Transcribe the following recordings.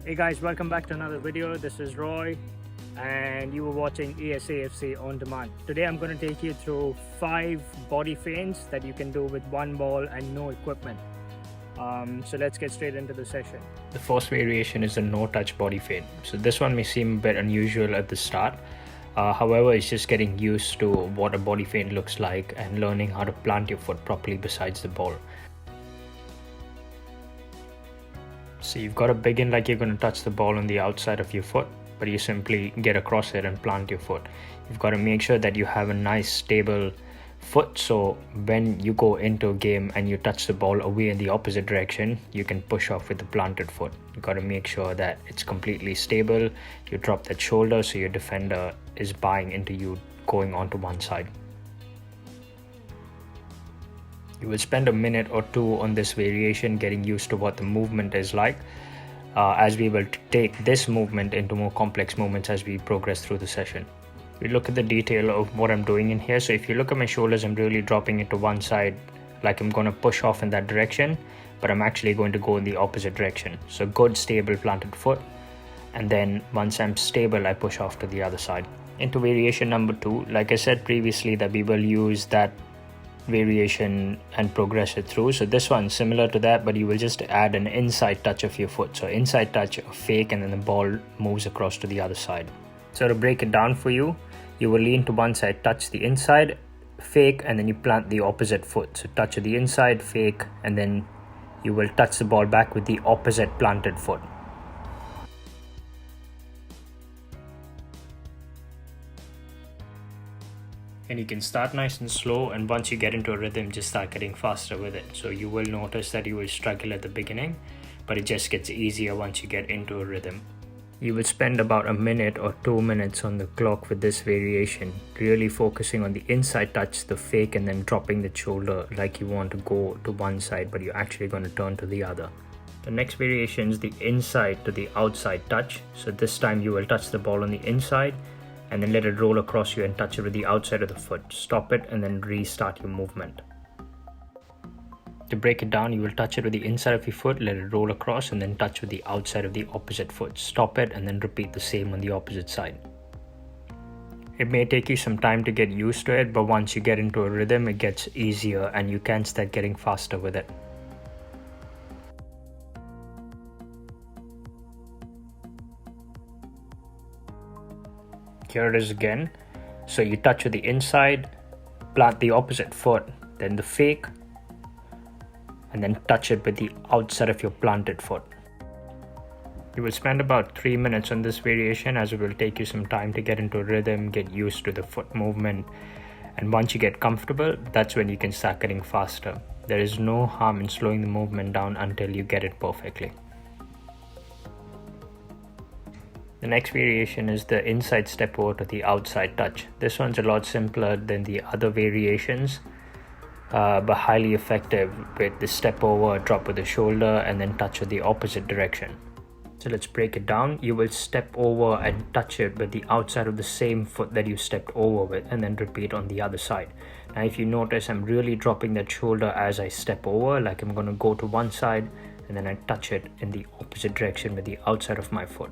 Hey guys, welcome back to another video. This is Roy and you were watching ESAFC On Demand. Today I'm going to take you through 5 body feints that you can do with one ball and no equipment. So let's get straight into the session. The first variation is a no-touch body feint. So this one may seem a bit unusual at the start. However, it's just getting used to what a body feint looks like and learning how to plant your foot properly besides the ball. So you've got to begin like you're going to touch the ball on the outside of your foot, but you simply get across it and plant your foot. You've got to make sure that you have a nice stable foot, so when you go into a game and you touch the ball away in the opposite direction, you can push off with the planted foot. You've got to make sure that it's completely stable. You drop that shoulder so your defender is buying into you going onto one side. You will spend a minute or two on this variation getting used to what the movement is like, as we will take this movement into more complex movements as we progress through the session. We look at the detail of what I'm doing in here. So if you look at my shoulders, I'm really dropping it to one side like I'm going to push off in that direction, but I'm actually going to go in the opposite direction. So good stable planted foot, and then once I'm stable I push off to the other side. Into variation number 2, like I said previously that we will use that variation and progress it through. So this one similar to that, but you will just add an inside touch of your foot. So inside touch, a fake, and then the ball moves across to the other side. So to break it down for you, you will lean to one side, touch the inside, fake, and then you plant the opposite foot. So touch the inside, fake, and then you will touch the ball back with the opposite planted foot. And you can start nice and slow, and once you get into a rhythm, just start getting faster with it. So you will notice that you will struggle at the beginning, but it just gets easier once you get into a rhythm. You will spend about a minute or 2 minutes on the clock with this variation, really focusing on the inside touch, the fake, and then dropping the shoulder like you want to go to one side, but you're actually going to turn to the other. The next variation is the inside to the outside touch. So this time you will touch the ball on the inside and then let it roll across you and touch it with the outside of the foot. Stop it and then restart your movement. To break it down, you will touch it with the inside of your foot, let it roll across, and then touch with the outside of the opposite foot. Stop it and then repeat the same on the opposite side. It may take you some time to get used to it, but once you get into a rhythm, it gets easier and you can start getting faster with it. Here it is again. So you touch with the inside, plant the opposite foot, then the fake, and then touch it with the outside of your planted foot. You will spend about 3 minutes on this variation, as it will take you some time to get into a rhythm, get used to the foot movement, and once you get comfortable, that's when you can start getting faster. There is no harm in slowing the movement down until you get it perfectly. The next variation is the inside step over to the outside touch. This one's a lot simpler than the other variations, but highly effective with the step over, drop with the shoulder, and then touch with the opposite direction. So let's break it down. You will step over and touch it with the outside of the same foot that you stepped over with, and then repeat on the other side. Now if you notice, I'm really dropping that shoulder as I step over, like I'm going to go to one side and then I touch it in the opposite direction with the outside of my foot.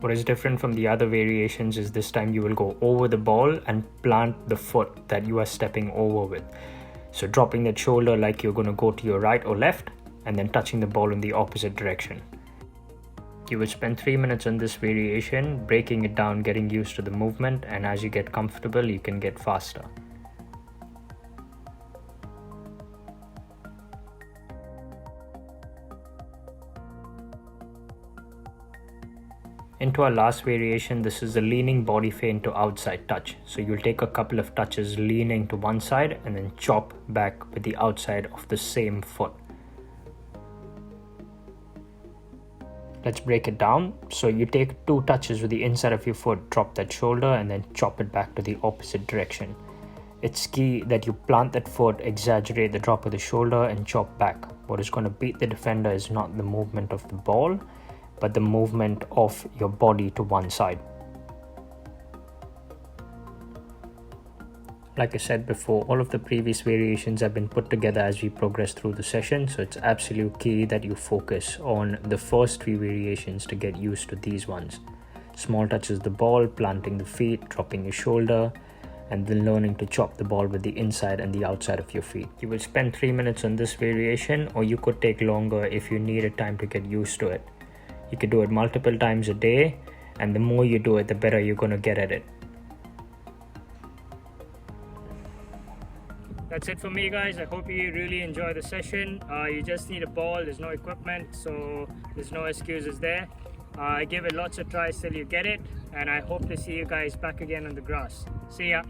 What is different from the other variations is this time you will go over the ball and plant the foot that you are stepping over with. So dropping that shoulder like you're going to go to your right or left, and then touching the ball in the opposite direction. You will spend 3 minutes on this variation, breaking it down, getting used to the movement, and as you get comfortable, you can get faster. Into our last variation, this is the leaning body feint to outside touch. So you'll take a couple of touches leaning to one side and then chop back with the outside of the same foot. Let's break it down. So you take 2 touches with the inside of your foot, drop that shoulder, and then chop it back to the opposite direction. It's key that you plant that foot, exaggerate the drop of the shoulder, and chop back. What is going to beat the defender is not the movement of the ball, but the movement of your body to one side. Like I said before, all of the previous variations have been put together as we progress through the session, so it's absolute key that you focus on the first 3 variations to get used to these ones. Small touches the ball, planting the feet, dropping your shoulder, and then learning to chop the ball with the inside and the outside of your feet. You will spend 3 minutes on this variation, or you could take longer if you needed time to get used to it. You could do it multiple times a day, and the more you do it, the better you're going to get at it. That's it for me, guys. I hope you really enjoy the session. You just need a ball, there's no equipment, so there's no excuses there. Give it lots of tries till you get it, and I hope to see you guys back again on the grass. See ya.